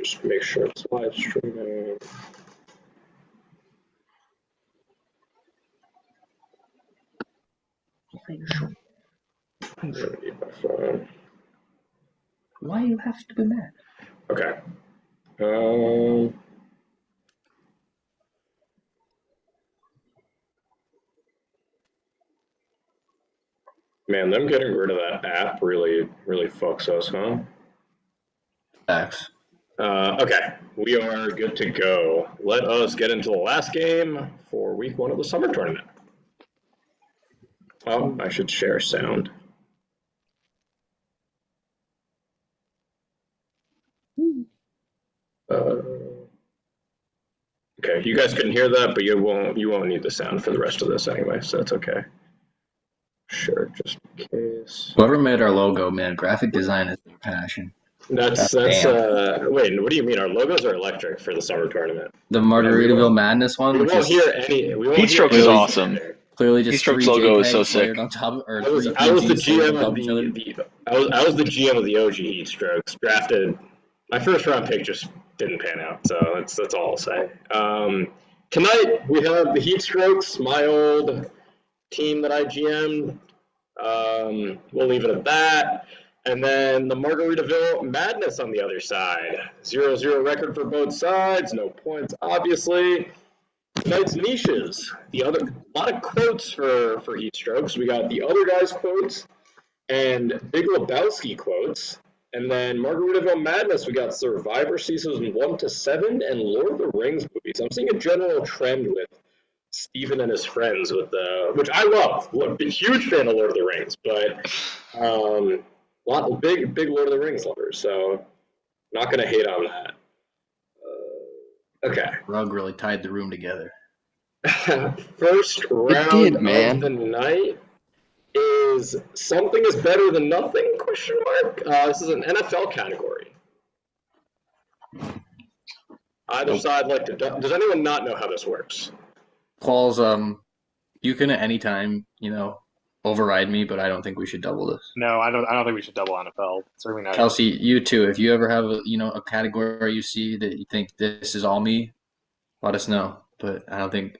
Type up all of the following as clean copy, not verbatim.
just make sure it's live streaming. Why you have to be mad? Okay. Man, them getting rid of that app really fucks us, huh? Facts. Okay, we are good to go. Let us get into the last game for week 1 of the summer tournament. Oh, I should share sound. Okay, you guys couldn't hear that, but you won't need the sound for the rest of this anyway, so that's okay. Sure, just in case. Whoever made our logo, man, graphic design is their passion. That's wait, what do you mean? Our logos are electric for the summer tournament. The Margaritaville Madness one, We won't hear any. Heatstrokes is awesome. Clearly, just Heatstrokes 3 logo is so JPEGs sick. layered on top, or I was the GM of I was the GM of the OG Heatstrokes. Drafted. My first round pick just didn't pan out, so that's all I'll say. Tonight we have the Heatstrokes, my old team that I GM'd. We'll leave it at that. And then the Margaritaville Madness on the other side. 0-0 record for both sides, no points, obviously. Tonight's niches. A lot of quotes for Heatstrokes. We got the other guys' quotes and Big Lebowski quotes. And then Margaritaville Madness, we got Survivor Seasons 1 to 7 and Lord of the Rings movies. I'm seeing a general trend with Steven and his friends with which I love. I'm a huge fan of Lord of the Rings, but a lot of big Lord of the Rings lovers, so not gonna hate on that. Okay. Rug really tied the room together. First round of the night is something is better than nothing? Question mark. This is an NFL category. Either side like to. Does anyone not know how this works? Paul's you can at any time, override me, but I don't think we should double this. No, I don't think we should double NFL. Certainly not. Kelsey, you too. If you ever have a category you see that you think this is all me, let us know. But I think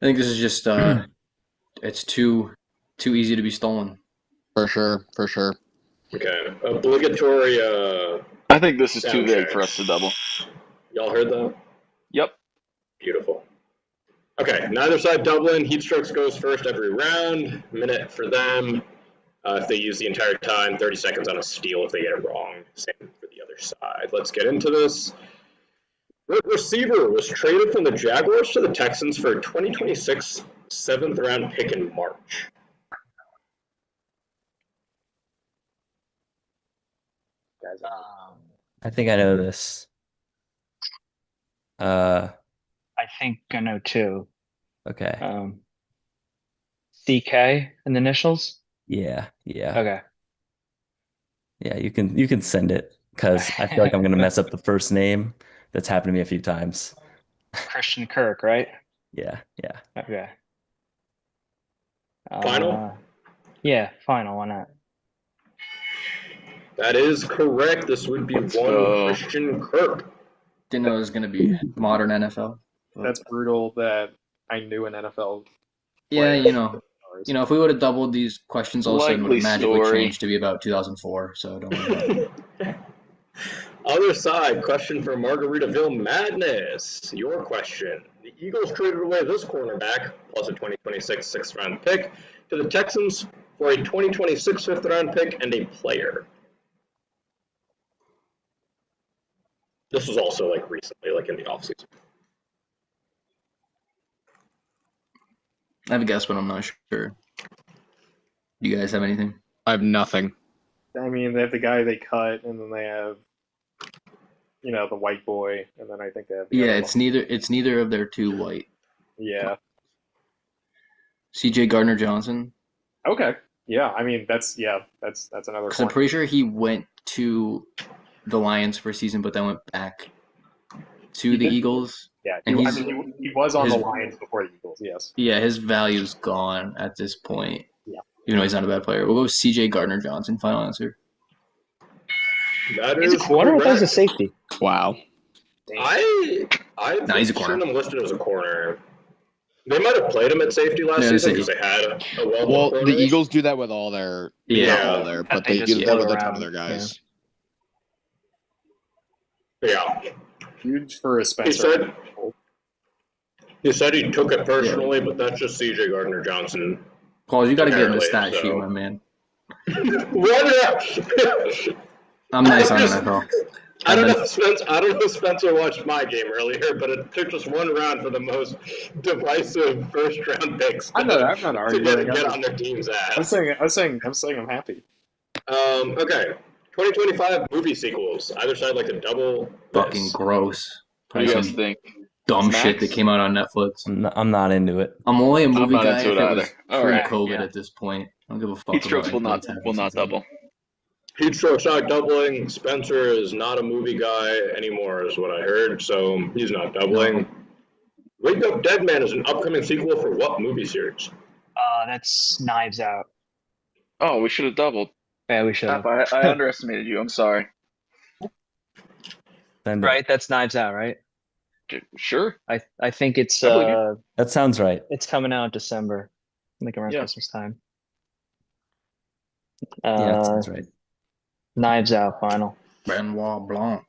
this is just it's too easy to be stolen. For sure. Okay. Obligatory I think this is too big for us to double. Y'all heard that? Yep. Beautiful. Okay, neither side doubling. Heatstrokes goes first every round. Minute for them. If they use the entire time, 30 seconds on a steal if they get it wrong. Same for the other side. Let's get into this. Receiver was traded from the Jaguars to the Texans for a 2026 7th round pick in March. I think I know this. I think I know too. Okay. CK in the initials? Yeah. Okay. Yeah, you can send it because I feel like I'm gonna mess up the first name. That's happened to me a few times. Christian Kirk, right? Yeah. Okay. Final? Yeah, final. Why not? That is correct. This would be one Christian Kirk. Didn't know it was going to be modern NFL. That's brutal that I knew an NFL. Yeah, if we would have doubled these questions, all of a sudden would have magically changed to be about 2004. So don't worry about it. Other side, question for Margaritaville Madness. Your question. The Eagles traded away this cornerback, plus a 2026 6th round pick, to the Texans for a 2026 5th round pick and a player. This was also recently, in the offseason. I have a guess, but I'm not sure. Do you guys have anything? I have nothing. I mean, they have the guy they cut, and then they have, the white boy, and then I think they have. It's neither of their two white. Yeah. C.J. Gardner-Johnson. Okay. Yeah, I mean that's another. Because I'm pretty sure he went to the Lions for a season, but then went back to the Eagles. Yeah, he was on the Lions before the Eagles, yes. Yeah, his value's gone at this point. Yeah. Even though he's not a bad player. We'll go with C.J. Gardner-Johnson, final answer. That He's a corner or is a safety? Wow. I've he's a seen corner. him listed as a corner. They might have played him at safety last Yeah, season safety. because they had a well. Well, the Eagles do that with all their, Yeah. not all their, but They they just do that float with a ton of around, their guys. Yeah. Huge for a He Spencer. said he took it personally, but that's just C.J. Gardner-Johnson. Paul, you got to get in the Apparently, stat so. sheet, my man. What? I'm nice on NFL. I don't know if Spencer watched my game earlier, but it took just one round for the most divisive first-round picks. I'm not to arguing. get on their team's ass. I'm saying I'm happy. Okay. 2025 movie sequels. Either side like to double. Fucking this. gross. What do you Probably guys some think? dumb Max? shit that came out on Netflix. I'm not into it. I'm only a movie not guy into if it it was either. All right, pre-COVID yeah. at this point. I don't give a fuck Heatstrokes about will not anything that's happened since then. double. Heatstrokes not doubling. Spencer is not a movie guy anymore, is what I heard, so he's not doubling. Wake Up Dead Man is an upcoming sequel for what movie series? That's Knives Out. Oh, we should have doubled. Yeah, we should have. I underestimated you. I'm sorry. Send it. Right, that's Knives Out, right? Sure. I think it's I believe That sounds right. it's coming out December, like around Yeah. Christmas time. Yeah, that sounds right. Knives Out final. Benoit Blanc.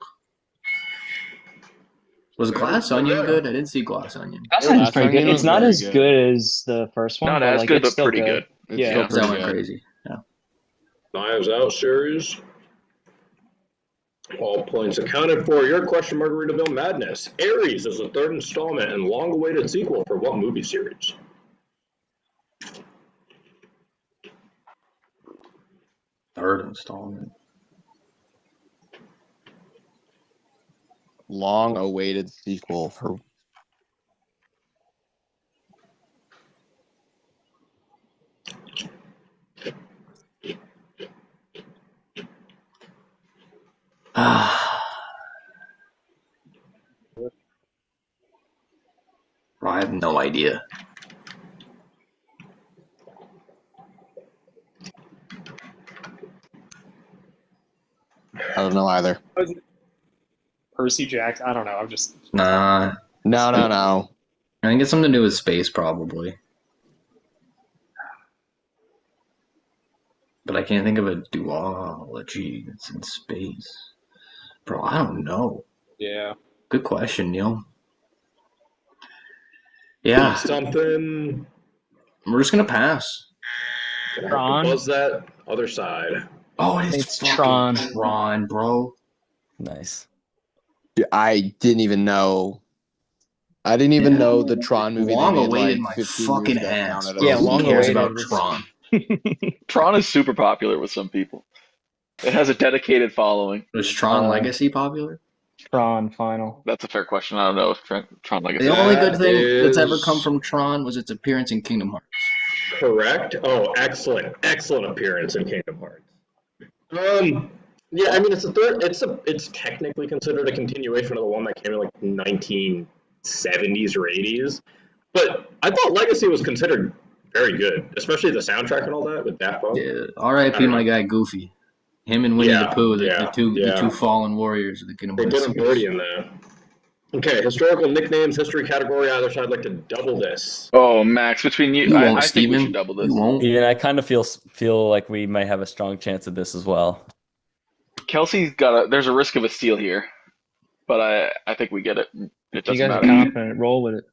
Was Glass Onion good? I didn't see Glass Onion. Glass Yeah, Onion's pretty Onion good. was It's not very as good. good as the first one, Not but as like good, it's but still pretty good. good. It's Yeah. still That pretty went good. crazy. Yeah. Knives Out series. All points accounted for. Your question, Margaritaville Madness. Ares is the third installment and long-awaited sequel for what movie series? Third installment. Long-awaited sequel for. I have no idea. I don't know either. Percy Jackson. I don't know. I'm just. Nah. No. I think it's something to do with space, probably. But I can't think of a duology that's in space. Bro, I don't know. Yeah. Good question, Neil. Yeah, Something. we're just gonna pass. Gonna have Tron? to buzz that other side. Oh, it's It's fucking Tron. Tron, bro. Nice. I didn't even know. I didn't even know the Tron movie Long they made awaited like my 15 fucking years ago ass. counted Bro. Yeah, as Who long cares awaited about was- Tron? Tron is super popular with some people. It has a dedicated following. Was Tron Uh, Legacy popular? Tron final. That's a fair question. I don't know if Tron Legacy. The only good That thing that's ever is- come from Tron was its appearance in Kingdom Hearts. Correct. Oh, excellent appearance in Kingdom Hearts. Yeah, I mean it's a third. It's technically considered a continuation of the one that came in like 1970s or 80s, but I thought Legacy was considered very good, especially the soundtrack and all that with Daft Punk. Yeah, I R.I.P. don't my know. guy Goofy. Him and Winnie the Pooh, the two fallen warriors of the Kingdom They Hearts. did them dirty in there. Okay, historical nicknames, history category. Either side like to double this. Oh, Max, between you, You I won't, think we Steven. should double this. You won't. Even I kind of feel like we might have a strong chance of this as well. Kelsey's there's a risk of a steal here, but I think we get it. It You doesn't guys are matter. confident. Roll with it.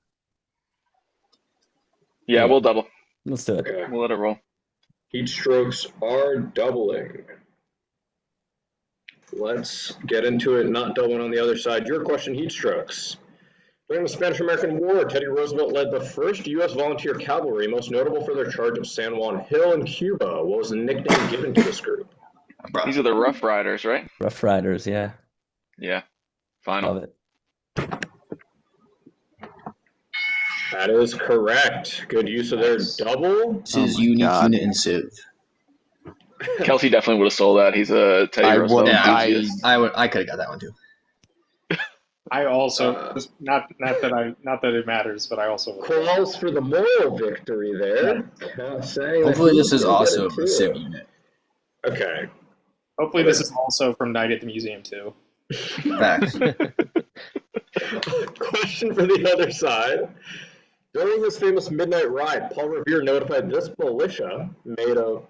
Yeah, we'll double. Let's do it. Okay. We'll let it roll. Heatstrokes are doubling. Let's get into it, not doubling on the other side. Your question, Heatstrokes. During the Spanish-American War, Teddy Roosevelt led the 1st U.S. volunteer cavalry, most notable for their charge of San Juan Hill in Cuba. What was the nickname given to this group? These are the Rough Riders, right? Rough Riders, yeah. Yeah. Final. Love it. That is correct. Good use of their double. This is Oh my unique God. unit and Civ. Kelsey definitely would have sold that. He's a Teddy I Roosevelt would- enthusiast. I could have got that one too. I also not that it matters, but I also Calls for the moral victory there. Hopefully this is also a Civ unit. Okay. hopefully this is also from Night at the Museum too. Facts. Question for the other side. During his famous midnight ride, Paul Revere notified this militia, made of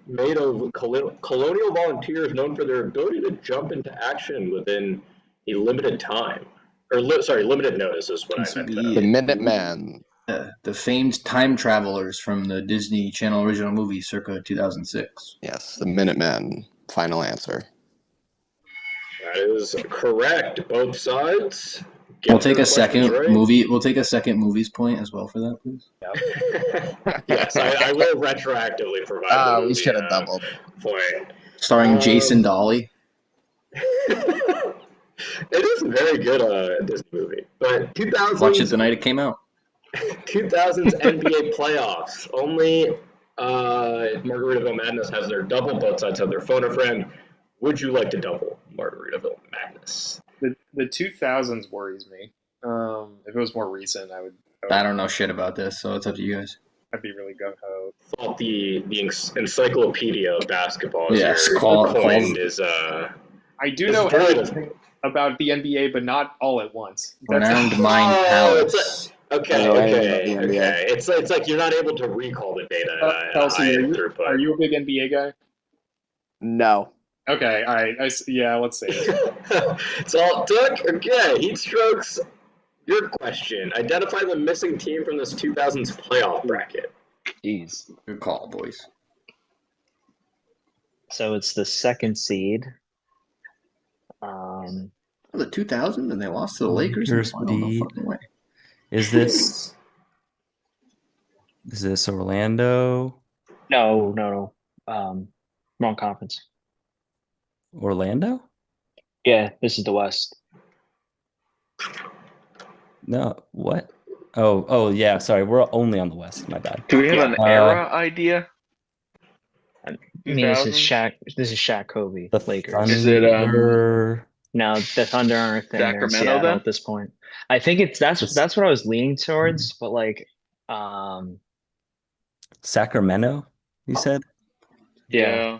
colonial volunteers known for their ability to jump into action within a limited time. Limited notice is what I meant. The Minuteman. The famed time travelers from the Disney Channel original movie circa 2006. Yes, the Minuteman. Final answer. That is correct. Both sides. We'll take a second movie. We'll take a second movie's point as well for that, please. Yes, I will retroactively provide. We should have doubled. Point. Starring Jason Dolly. It is a very good Disney movie, but 2000s. Watch it the night it came out. 2000s NBA playoffs. Only Margaritaville Madness has their double. Both sides have their phone a friend. Would you like to double Margaritaville Madness? The 2000s worries me. If it was more recent, I would. I don't know shit about this, so it's up to you guys. I'd be really gung ho. Thought the encyclopedia of basketball. Yes, I do know everything about the NBA, but not all at once. Renowned Mind Palace. Okay. It's like you're not able to recall the data. Kelsey, are you a big NBA guy? No. Okay, all right. Yeah, let's see. It's all Duck. Okay, Heatstrokes. Your question. Identify the missing team from this 2000s playoff bracket. Jeez. Good call, boys. So it's the second seed. The 2000s, and they lost to the Lakers in the final. No fucking way. Is this Orlando? No. Wrong conference. Orlando? Yeah, this is the West. No, what? Oh, yeah. Sorry, we're only on the West. My bad. Do we have an era idea? I mean, this is Shaq Kobe. The Lakers. Thunder. Is it No, the Thunder aren't there. Sacramento then? At this point? I think that's what I was leaning towards, but like, Sacramento? You said? Yeah.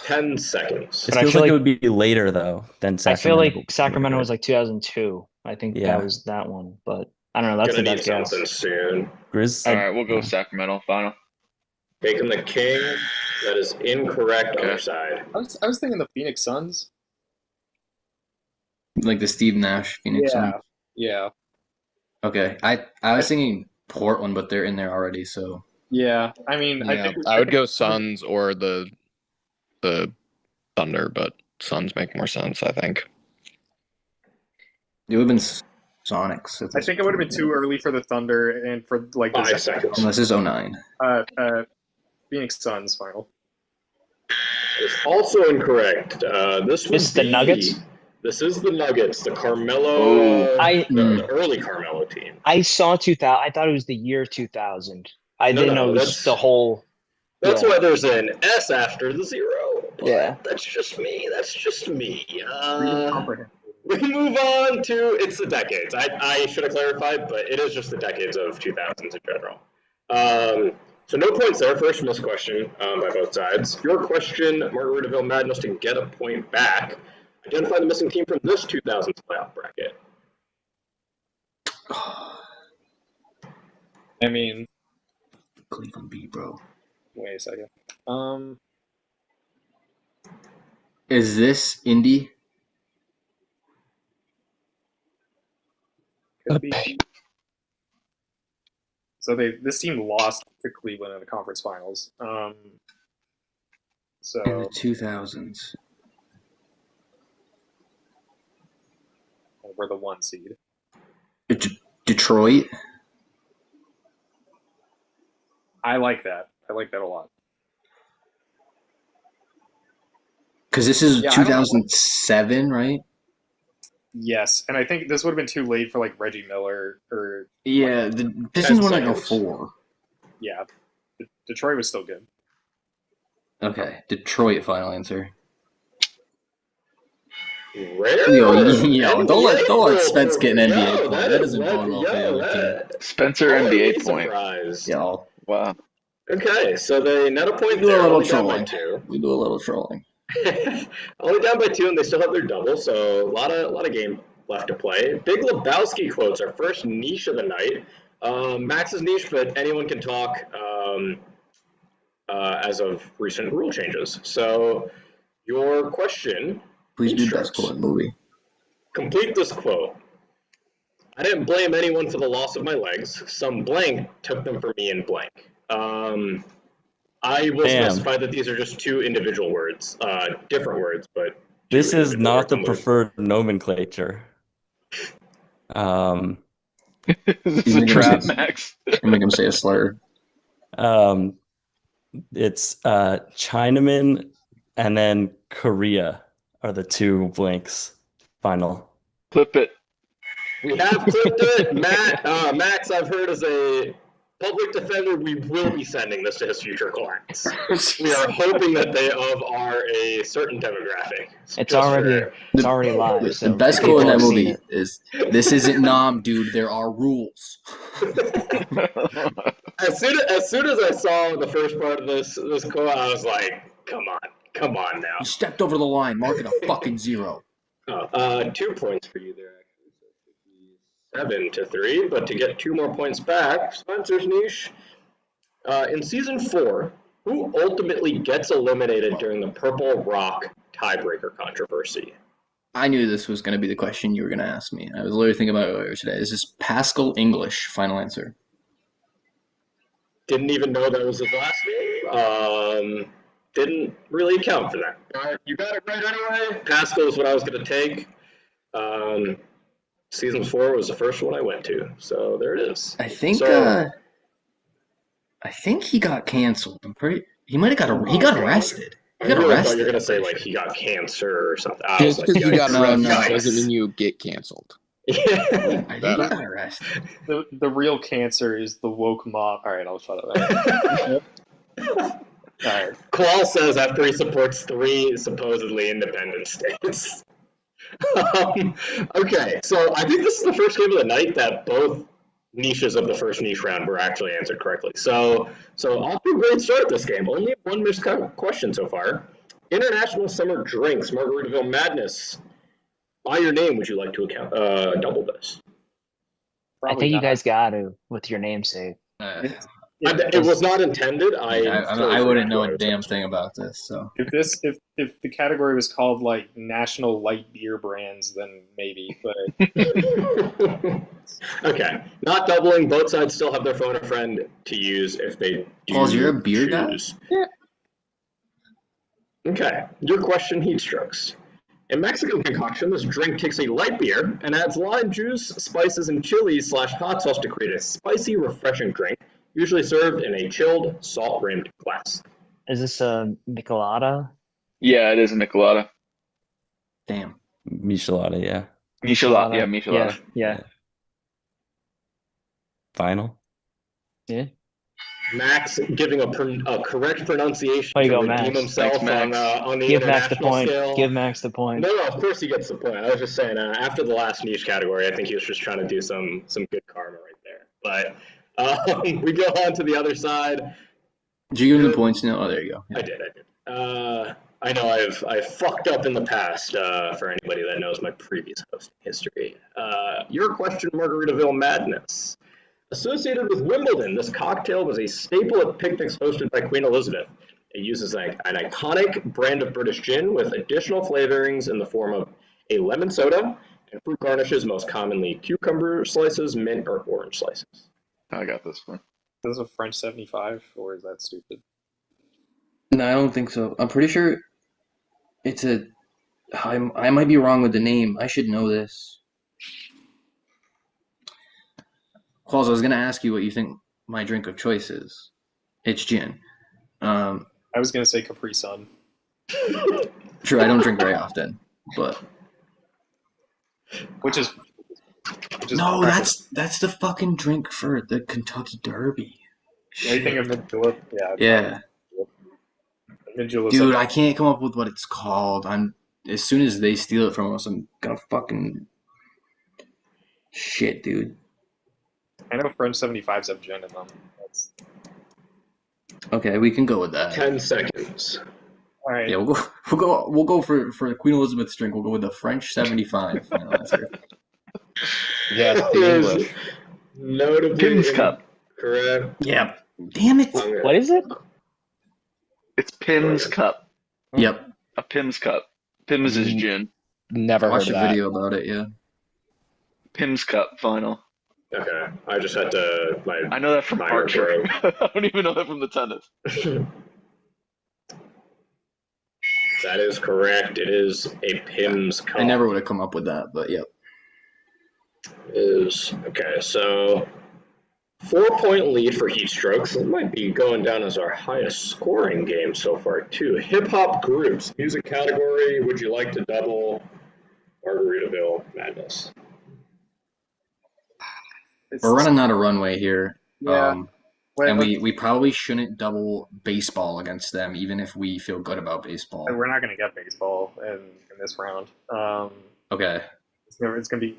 10 seconds. It feels like it would be later though than Sacramento. I feel like Sacramento was like 2002. I think that was that one, but I don't know. That's the best guess. Soon. Grizz. All right, we'll go Sacramento final. Taking the king. That is incorrect. Other side. I was thinking the Phoenix Suns. Like the Steve Nash Phoenix Suns. Yeah. Okay, I was thinking Portland, but they're in there already. So yeah, I mean, yeah, I would go Suns or the Thunder, but Suns make more sense, I think. It would have been Sonics. I think it would have been too early for the Thunder and for like 5 seconds. Unless it's 09. Phoenix Suns final. It's also incorrect. This was the Nuggets. This is the Nuggets, the Carmelo, the early Carmelo team. I saw 2000. I thought it was the year 2000. I didn't know it was the whole. That's why there's an S after the 0. Yeah. That's just me. We move on to it's the decades. I should have clarified, but it is just the decades of 2000s in general. So no points there. First missed question by both sides. Your question, Margaritaville Madness, to get a point back. Identify the missing team from this 2000s playoff bracket. I mean, Cleveland B, bro. Wait a second. Is this Indy? Could be. So this team lost to Cleveland in the conference finals. So In the 2000s. we're the 1 seed. Detroit? I like that. I like that a lot. Because this is 2007, right? Yes, and I think this would have been too late for like Reggie Miller or. Yeah, the Pistons won in 04. Yeah, Detroit was still good. Okay, Detroit final answer. Rare. Yo, don't let Spence get an NBA point. That doesn't bode well for the other team. Spencer NBA point. Yo. Wow. Okay, so they net a point We do there. a little only got trolling. by 2. We do a little trolling. Only down by 2, and they still have their double, so a lot of game left to play. Big Lebowski quotes, our first niche of the night. Max's niche, but anyone can talk as of recent rule changes. So, your question. Please do best quote in the movie. Complete this quote. I didn't blame anyone for the loss of my legs. Some blank took them for me in blank. I will specify that these are just 2 individual words, different words, but this is not the preferred nomenclature. This is a trap, Max. Make him say a slur. It's Chinaman and then Korea are the 2 blanks. Final. Clip it. We have clipped it. Max, I've heard, as a public defender, we will be sending this to his future clients. We are hoping that they are a certain demographic. It's already live. So the best quote in that movie is, "This isn't Nom, dude. There are rules." As soon as I saw the first part of this quote, I was like, come on now. You stepped over the line. Mark it a fucking 0. 2 points for you there, actually. So 7-3, but to get 2 more points back, Spencer's niche. In season 4, who ultimately gets eliminated during the Purple Rock tiebreaker controversy? I knew this was going to be the question you were going to ask me. I was literally thinking about it earlier today. Is this Pascal English? Final answer. Didn't even know that was his last name. Didn't really account for that. You got it right anyway. Pascal is what I was going to take. Season 4 was the first one I went to, so there it is. I think he got canceled. He might have got he got arrested. He got arrested. I thought you were going to say like he got cancer or something. Just because you got arrested doesn't mean you get canceled. Yeah. I think he got arrested. The real cancer is the woke mob. All right, I'll shut up. All right. Qual says after he supports 3 supposedly independent states. Okay, so I think this is the first game of the night that both niches of the first niche round were actually answered correctly. So off to a great start this game. Only 1 missed question so far. International Summer Drinks, Margaritaville Madness. By your name, would you like to double this? I think you guys got to with your namesake. It was not intended. I wouldn't know a damn thing about this. So if the category was called like national light beer brands, then maybe. But okay, not doubling. Both sides still have their phone a friend to use if they do. Paul, you're a beer guy? Yeah. Okay, your question: Heatstrokes. In Mexican concoction, this drink takes a light beer and adds lime juice, spices, and chili/hot sauce to create a spicy, refreshing drink, usually served in a chilled, salt-rimmed glass. Is this a Michelada? Yeah, it is a Michelada. Damn. Michelada, yeah. Michelada, yeah, Michelada. Yeah. Final? Yeah. Max giving a correct pronunciation to redeem Max. himself Thanks, on the Give Max the international point. scale. Give Max the point. No, of course he gets the point. I was just saying, after the last niche category, I think he was just trying to do some good karma right there. But we go on to the other side. Did you give him the points now? Oh, there you go. Yeah. I did. I know I've fucked up in the past, for anybody that knows my previous hosting history. Your question, Margaritaville Madness. Associated with Wimbledon, this cocktail was a staple at picnics hosted by Queen Elizabeth. It uses an iconic brand of British gin with additional flavorings in the form of a lemon soda and fruit garnishes, most commonly cucumber slices, mint, or orange slices. I got this one. Is this a French 75, or is that stupid? No, I don't think so. I'm pretty sure it's a... I might be wrong with the name. I should know this. Qualls, I was going to ask you what you think my drink of choice is. It's gin. I was going to say Capri Sun. True, I don't drink very often, but... Which is no, that's the fucking drink for the Kentucky Derby. Anything of Midula? Yeah. Midula. Dude, I can't come up with what it's called. As soon as they steal it from us, I'm gonna fucking shit, dude. I know French 75s have gin in them. Okay, we can go with that. 10 seconds. All right. Yeah, we'll go for Queen Elizabeth's drink. We'll go with the French 75 final answer. Yes, That the is English. notably Pimm's Cup. correct. Yeah. Damn it. What is it? It's Pimm's Cup. Yep. A Pimm's Cup. Pimm's is gin. Never I heard watched of a that. video about it. Yeah. Pimm's Cup final. Okay, I just had to. I know that from minor archery. broke. I don't even know that from the tennis. That is correct. It is a Pimm's Cup. I never would have come up with that, but yep. Is okay. So 4-point lead for Heatstrokes. It might be going down as our highest scoring game so far too. Hip hop groups, music category. Would you like to double Margaritaville Madness? We're running out of runway here. Yeah. And we probably shouldn't double baseball against them, even if we feel good about baseball. We're not going to get baseball in this round. Okay. It's going to be.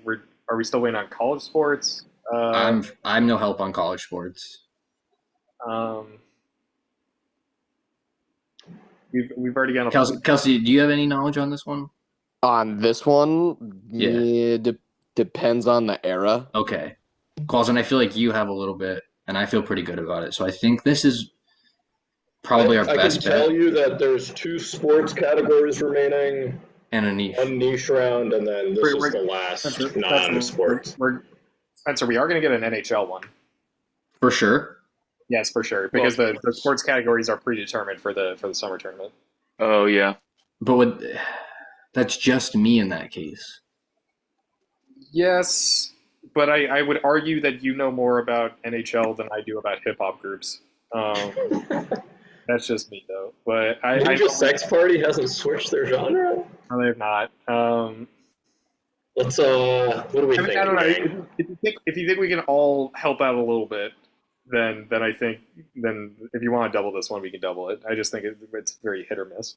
Are we still waiting on college sports? I'm no help on college sports. We've already got Kelsey, do you have any knowledge on this one? On this one, Yeah. Depends on the era. Okay. Clausen, I feel like you have a little bit, and I feel pretty good about it. So I think this is probably our best bet. I can tell you that there's 2 sports categories remaining. And a niche. One niche round, and then this is the last non-sports. Spencer, we are going to get an NHL one. For sure. Yes, for sure, because the sports categories are predetermined for the summer tournament. Oh yeah. But that's just me in that case. Yes, but I would argue that you know more about NHL than I do about hip hop groups. That's just me, though. But Ninja Sex Party hasn't switched their genre? No, they have not. Let's what do we think? I don't know. If you think we can all help out a little bit, then I think if you want to double this one, we can double it. I just think it's very hit or miss.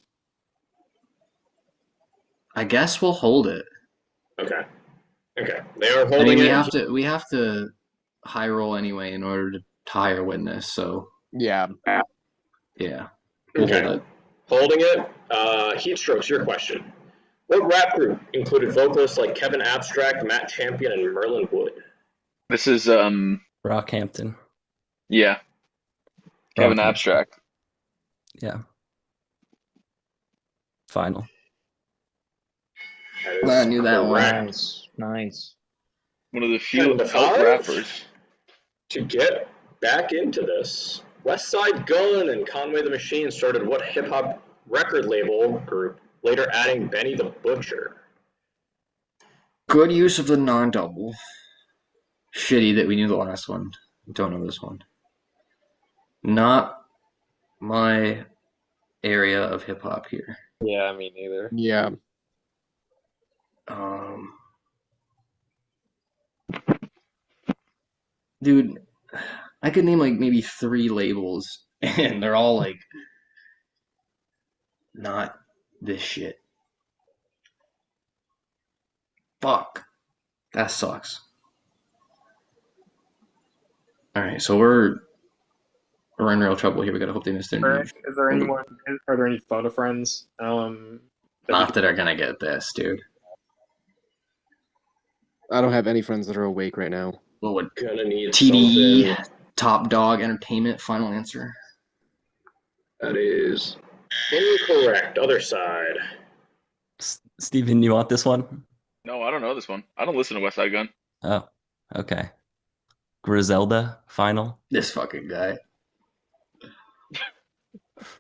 I guess we'll hold it. Okay. They are holding it. We have to high roll anyway in order to tie or win this. So yeah. We'll hold it. Holding it. Heatstrokes, your question. What rap group included vocalists like Kevin Abstract, Matt Champion, and Merlin Wood? This is Rockhampton. Yeah. Kevin Abstract. Yeah. Final. I knew that one. Nice. One of the few elk rappers. To get back into this, West Side Gun and Conway the Machine started what hip-hop record label group, later adding Benny the Butcher? Good use of the non-double. Shitty that we knew the last one. Don't know this one. Not my area of hip-hop here. Yeah, me neither. Yeah. Dude, I could name like maybe 3 labels, and they're all like not this shit. Fuck. That sucks. Alright, so we're in real trouble here. We gotta hope they miss their news. Are there any photo friends? Not that are gonna get this, dude. I don't have any friends that are awake right now. What would Gonna need TDE, something. Top Dog Entertainment, final answer? That is incorrect. Other side. Steven, you want this one? No, I don't know this one. I don't listen to West Side Gun. Oh, okay. Griselda, final. This fucking guy.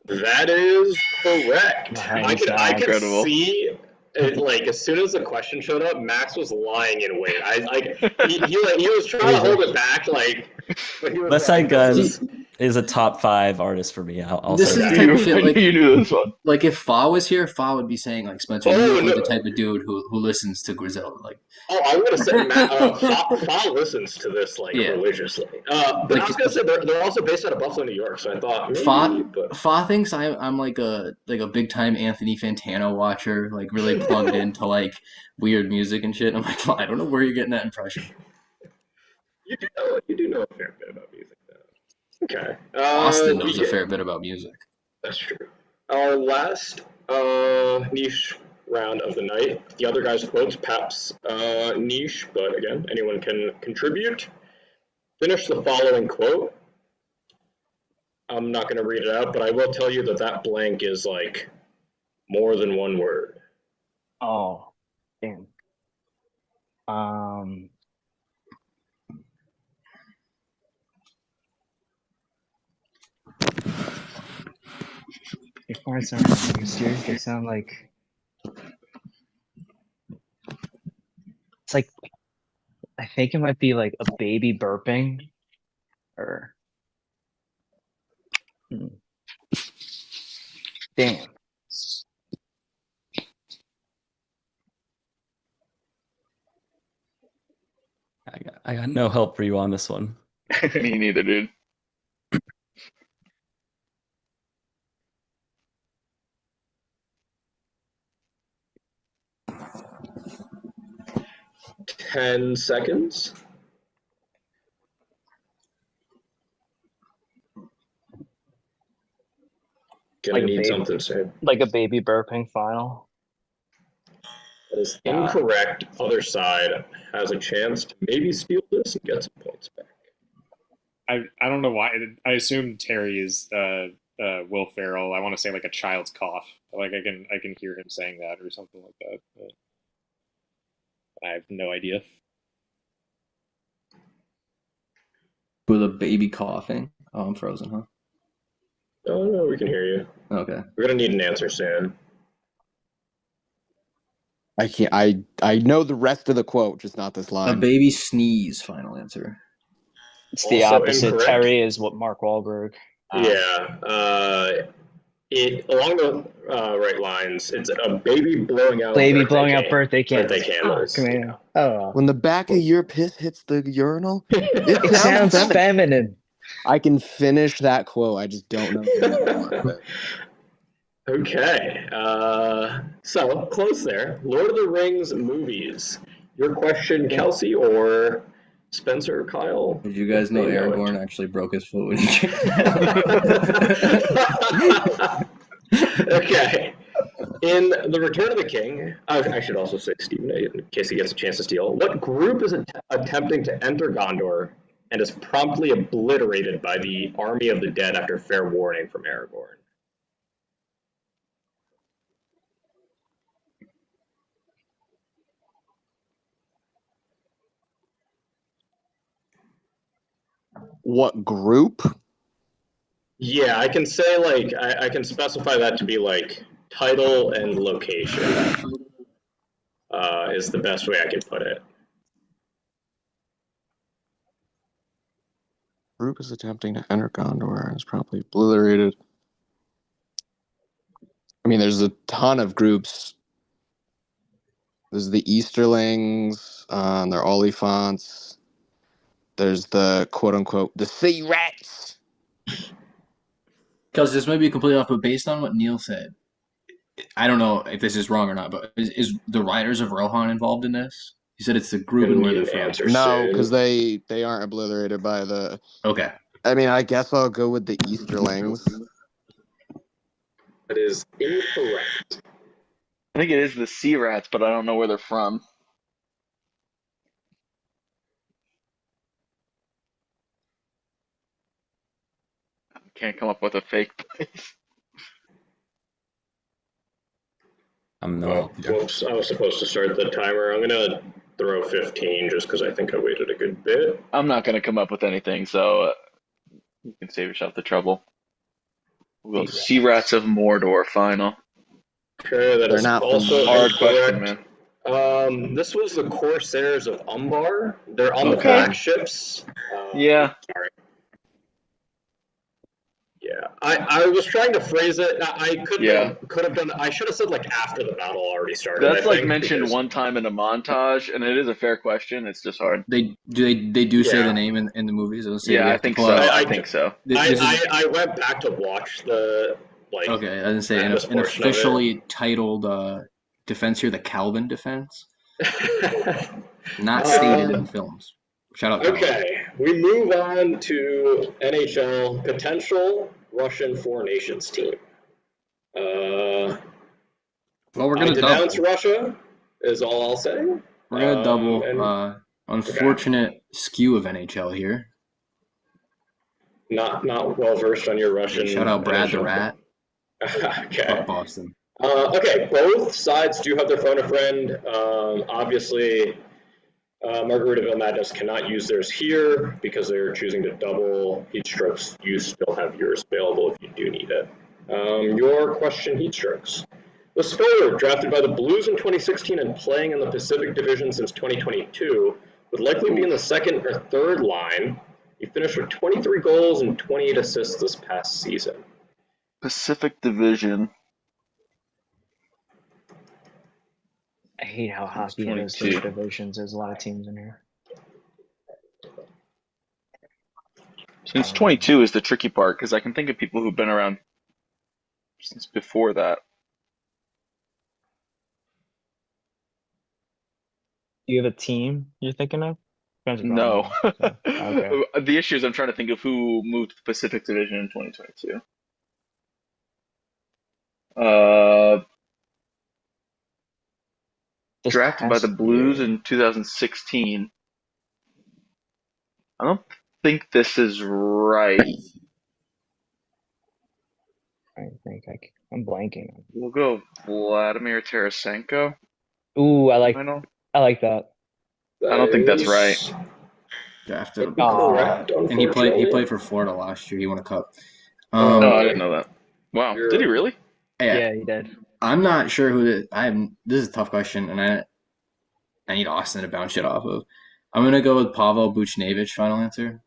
That is correct. Nice. I could Incredible. see it, like as soon as the question showed up, Max was lying in wait. He was trying to hold it back, but he was West Side Gun is a top 5 artist for me. I'll This say is that. the type of shit, like, you knew this one. Like if Fa was here, Fa would be saying like Spencer, Oh, you're no. the type of dude who listens to Griselda. Like, I would have said Fa listens to this religiously. But I was gonna say they're also based out of Buffalo, New York, so I thought maybe. Fa thinks I'm like a big time Anthony Fantano watcher, like really plugged into like weird music and shit. I'm like, Fa, I don't know where you're getting that impression. You do know a fair bit about music, though. Okay. Austin knows a fair bit about music. That's true. Our last niche round of the night. The other guy's quotes, perhaps niche, but again, anyone can contribute. Finish the following quote. I'm not going to read it out, but I will tell you that that blank is like more than one word. Oh, damn. Your farts aren't gangster. They sound like it's like I think it might be like a baby burping, or damn. I got no help for you on this one. Me neither, dude. Ten seconds. Gonna Like a need baby. something soon. Like a baby burping final. That is incorrect. Other side has a chance to maybe steal this and get some points back. I don't know why. I assume Terry is Will Ferrell. I want to say like a child's cough. Like I can hear him saying that or something like that. But I have no idea. With a baby coughing. Oh, I'm frozen, huh? Oh no, we can hear you. Okay. We're gonna need an answer soon. I can't. I know the rest of the quote, just not this A line. baby sneeze, final answer. It's the Also opposite. incorrect. Terry is what Mark Wahlberg. Yeah. It along the right lines. It's a baby blowing out. Birthday candles. candles. Come here. Oh. When the back of your piss hits the urinal, it Sounds feminine. feminine. I can finish that quote. I just don't know the middle part of it. Okay. So close there. Lord of the Rings movies. Your question, Kelsey or Spencer, Kyle? Did you guys know They know Aragorn it. actually broke his foot when he kicked Okay. In The Return of the King, I should also say Stephen, in case he gets a chance to steal. What group is attempting to enter Gondor and is promptly obliterated by the army of the dead after fair warning from Aragorn? What group? Yeah, I can say like I can specify that to be like title and location. Is the best way I can put it. Group is attempting to enter Gondor and is probably obliterated. I mean, there's a ton of groups. There's the Easterlings, they're Oliphants. There's the quote-unquote the Sea Rats. Because this might be completely off, but based on what Neil said, I don't know if this is wrong or not, but is the Riders of Rohan involved in this? He said it's the group and where they're from. Answer No, soon. because they aren't obliterated by the. Okay. I mean, I guess I'll go with the Easterlings. That is incorrect. I think it is the Sea Rats, but I don't know where they're from. Can't come up with a fake place. I'm no Oh, help here. whoops, I was supposed to start the timer. I'm gonna throw 15 just because I think I waited a good bit. I'm not gonna come up with anything, so you can save yourself the trouble. We'll go Sea Rats of Mordor final. Okay, that They're is not from also Hard incorrect. question, man. This was the Corsairs of Umbar. They're on the Okay. black ships. Yeah. Sorry. Yeah, I was trying to phrase it. I could have done. I should have said like after the battle already started. That's I like think, mentioned because- one time in a montage, and it is a fair question. It's just hard. They do say Yeah. the name in the movies. It'll say Yeah, we I have to think pull so. out- I think so. This is- I went back to watch the like. okay, I didn't say an this portion of it. officially titled defense here, the Calvin defense, not stated in films. Shout out. Calvin. Okay, we move on to NHL potential Russian Four Nations team. Uh, Well, we're I gonna denounce double. Russia. Is all I'll say. We're gonna double. And Unfortunate skew of NHL here. not well versed on your Russian. Shout out Brad the NHL. Rat. Okay. Fuck Boston. Okay, both sides do have their phone a friend. Obviously, Margaritaville Madness cannot use theirs here because they're choosing to double Heatstrokes. You still have yours available if you do need it. Your question, Heatstrokes. The forward, drafted by the Blues in 2016 and playing in the Pacific Division since 2022, would likely be in the second or third line. He finished with 23 goals and 28 assists this past season. Pacific Division. I hate how hockey has 22. those divisions. There's a lot of teams in here. Since 22 is the tricky part because I can think of people who've been around since before that. Do you have a team you're thinking of? No. Okay. The issue is I'm trying to think of who moved to the Pacific Division in 2022. Drafted by the Blues in 2016. I don't think this is right. I'm blanking. We'll go Vladimir Tarasenko. Ooh, I like that. I don't think that's right. Drafted. Correct, And he played for Florida last year. He won a cup. No, I didn't know that. Wow, did he really? Yeah, he did. I'm not sure who this is a tough question, and I need Austin to bounce shit off of. I'm gonna go with Pavel Buchnevich. Final answer.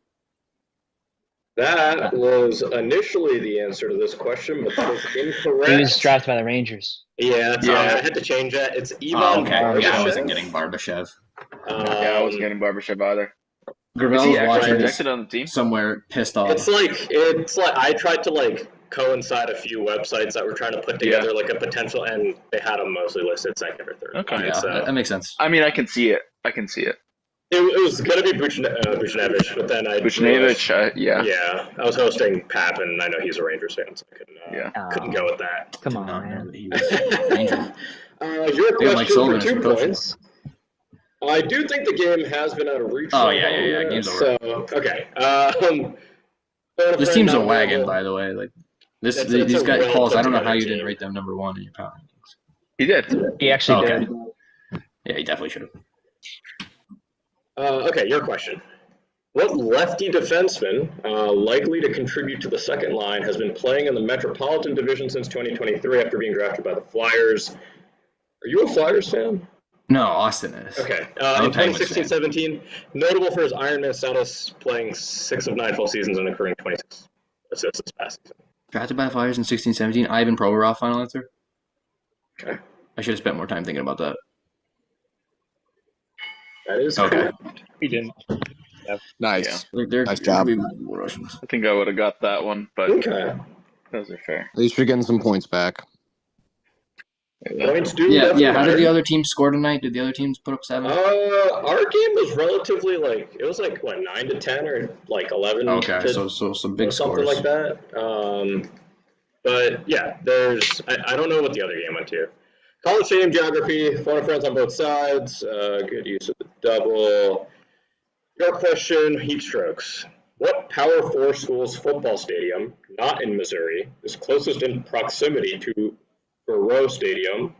That was initially the answer to this question, but that is incorrect. He was drafted by the Rangers. Yeah, I had to change that. It's Ivan Barbashev. Yeah, I wasn't getting Barbashev. Yeah, I wasn't getting Barbashev either. Gravel was watching this on the team somewhere, pissed off. It's like I tried to coincide a few websites that were trying to put together like a potential, and they had them mostly listed second or third. Okay, yeah, so that makes sense. I mean, I can see it. It was gonna be Buchnevich, but then Buchnevich, yeah. Yeah, I was hosting Pap, and I know he's a Rangers fan, so I couldn't go with that. Come on, man. Your question for 2 points. I do think the game has been out of reach. Oh yeah. Game's over. So okay. This team's a wagon, by the way. Like these guys, Pauls. I don't know how you didn't rate them number 1 in your power rankings. He did. He actually did. Yeah, he definitely should have. Okay, your question. What lefty defenseman, likely to contribute to the second line, has been playing in the Metropolitan Division since 2023 after being drafted by the Flyers? Are you a Flyers fan? No, Austin is. Okay. In 2016-17, notable for his Ironman status, playing 6 of 9 full seasons and accruing 26 assists this past season. Drafted by the Flyers in 16-17. Ivan Provorov, final answer. Okay. I should have spent more time thinking about that. That is okay. Correct. He didn't. Nice. Yeah. Nice job. I think I would have got that one, but those are fair. At least you're getting some points back. Points do. Yeah. How did the other teams score tonight? Did the other teams put up 7? Our game was relatively it was 9 to 10 or 11. Okay, so some big something scores. like that. But yeah, I don't know what the other game went to. College stadium geography, phone of friends on both sides. Good use of the double. Your question, Heatstrokes. What Power 4 school's football stadium, not in Missouri, is closest in proximity to Burrow Stadium,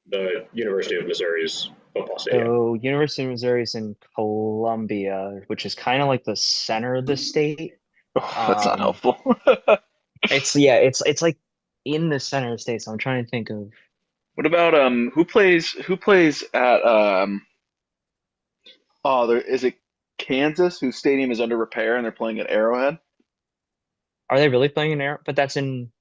the University of Missouri's football stadium? So University of Missouri is in Columbia, which is kind of like the center of the state. That's not helpful. It's like in the center of the state. So I'm trying to think of. What about who plays at is it Kansas whose stadium is under repair and they're playing at Arrowhead? Are they really playing in Arrowhead? But that's in.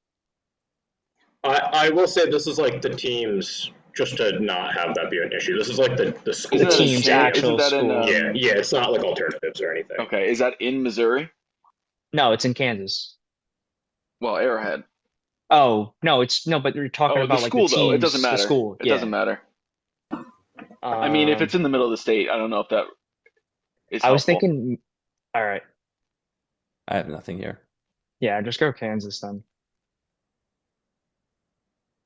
I will say this is the teams, just to not have that be an issue. This is the school. The team's actual school. Yeah, it's not alternatives or anything. Okay, is that in Missouri? No, it's in Kansas. Well, Arrowhead. Oh no, but you're talking about the school, the teams, though. It doesn't matter. The school. It doesn't matter. I mean, if it's in the middle of the state, I don't know if that is helpful. I was thinking. All right. I have nothing here. Yeah, just go Kansas then.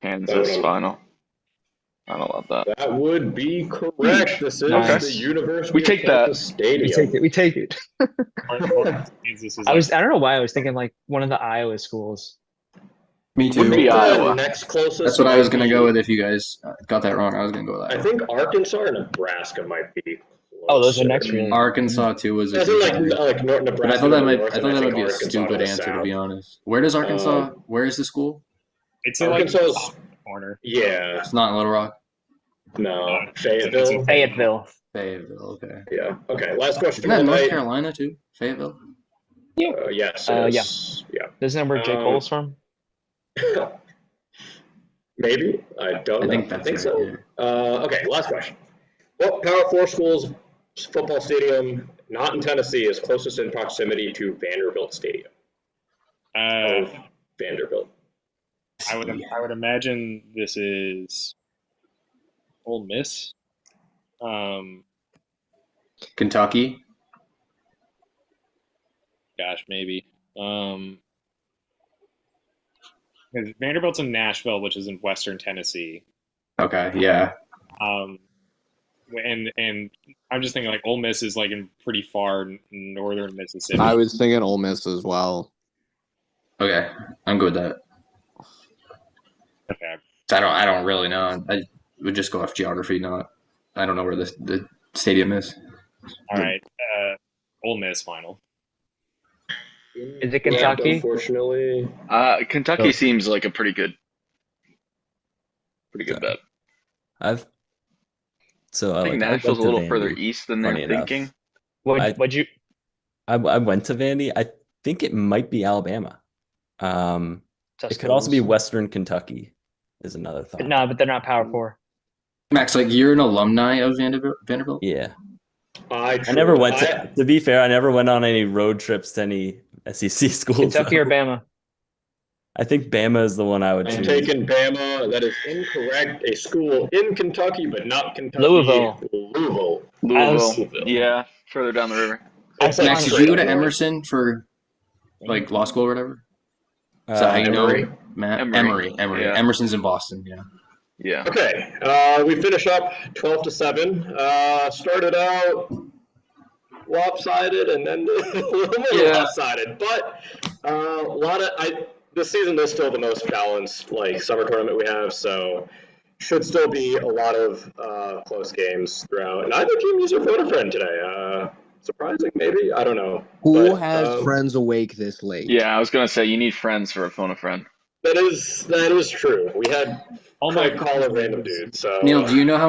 Kansas final. I don't love that. That would be correct. This is Nice. the University We take of Kansas that. Stadium. We take it. Kansas is I don't know why I was thinking like one of the Iowa schools. Me Would too. be Iowa. Next closest. That's what I was gonna might go be- with. If you guys got that wrong, I was gonna go with that. I think Arkansas or Nebraska might be. Oh, those are closer. next, really. Arkansas too was a As in, contender. like Nebraska. But I thought that to the might north, I and thought that think might be a Arkansas to stupid the answer, to south. be honest. Where does Arkansas? Where is the school? It's in like Arkansas's the top corner. Yeah. It's not in Little Rock. No. It's Fayetteville. in Fayetteville. Fayetteville. Okay. Yeah. Okay. Last question Isn't that for the North night. Carolina too? Fayetteville. Yes. It is. Yeah. Isn't that where J. Cole's from? Maybe. I don't know. I think that's right, so. yeah. Okay. Last question. What Power 4 school's football stadium, not in Tennessee, is closest in proximity to Vanderbilt Stadium? Of Vanderbilt. I would imagine this is Ole Miss. Kentucky. Gosh, maybe. Because Vanderbilt's in Nashville, which is in Western Tennessee. Okay. Yeah. And I'm just thinking like Ole Miss is like in pretty far northern Mississippi. I was thinking Ole Miss as well. Okay. I'm good with that. Okay. I don't really know. I would just go off geography. I don't know where the stadium is. All right. Ole Miss final. Is it Kentucky? Unfortunately. Kentucky seems like a pretty good bet. I think went Nashville's a to little further Vandy, east than funny they're enough. thinking. What'd you? I went to Vandy. I think it might be Alabama. It could also be Western Kentucky. Is another thought. No, but they're not Power 4. Max, like you're an alumni of Vanderbilt? Yeah. I never went to be fair, I never went on any road trips to any SEC schools. Kentucky or Bama? I think Bama is the one I would I'm choose. taking Bama. That is incorrect. A school in Kentucky, but not Kentucky. Louisville. Louisville. Yeah, further down the river. It's Max, like did you go to straight up Emerson for like law school or whatever? Is that how you Emory. know Matt? Emory. Emory. Yeah. Emerson's in Boston, yeah. Yeah. Okay, we finish up 12-7. Started out lopsided and then a little more lopsided, but this season is still the most balanced like summer tournament we have, so should still be a lot of close games throughout. And neither team used their photo friend today. Surprising, maybe, I don't know. Who But, has friends awake this late? Yeah, I was gonna say you need friends for a phone a friend. That is true. We had All my call a random dude. So Neil, do you know how